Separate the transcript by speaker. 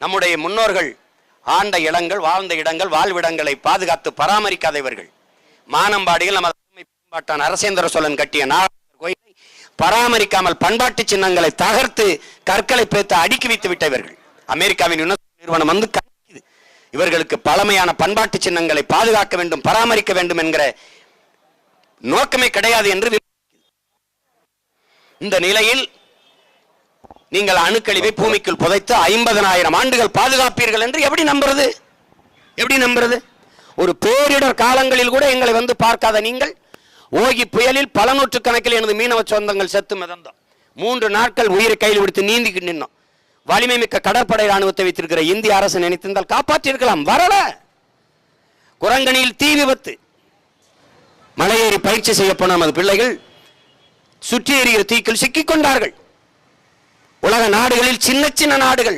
Speaker 1: நம்முடைய முன்னோர்கள் ஆண்ட இடங்கள், வாழ்ந்த இடங்கள், வாழ்விடங்களை பாதுகாத்து பராமரிக்காதவர்கள். மானம்பாடியில் நமது பாட்டான் அரசேந்திர சோழன் கட்டிய நாகர் கோயிலை பராமரிக்காமல் பண்பாட்டு சின்னங்களை தகர்த்து கற்களை பேத்து அடுக்கி வைத்து விட்டவர்கள். அமெரிக்காவின் நிறுவனம் வந்து இவர்களுக்கு பழமையான பண்பாட்டு சின்னங்களை பாதுகாக்க வேண்டும், பராமரிக்க வேண்டும் என்கிற நோக்கமே கிடையாது என்று. இந்த நிலையில் நீங்கள் அணுக்கழிவை பூமிக்குள் புதைத்து 50,000 ஆண்டுகள் பாதுகாப்பீர்கள் என்று எப்படி நம்புறது? எப்படி நம்புறது? ஒரு பேரிடர் காலங்களில் கூட எங்களை வந்து பார்க்காத நீங்கள், ஓகி புயலில் பல நூற்றுக்கணக்கில் எனது மீனவ சொந்தங்கள் செத்து மிதந்தோம். 3 நாட்கள் உயிரை கையில் விடுத்து நீந்திக்கிட்டு நின்னோம். வலிமை மிக்க கடற்படை ராணுவத்தை வைத்திருக்கிற இந்திய அரசு நினைத்திருந்தால் காப்பாற்றியிருக்கலாம், வரல. குரங்கணியில் தீ விபத்து, மலையேறி பயிற்சி செய்யப்போன நமது பிள்ளைகள் சுற்றி எறிகிற தீக்கில் சிக்கிக் கொண்டார்கள். உலக நாடுகளில் சின்ன சின்ன நாடுகள்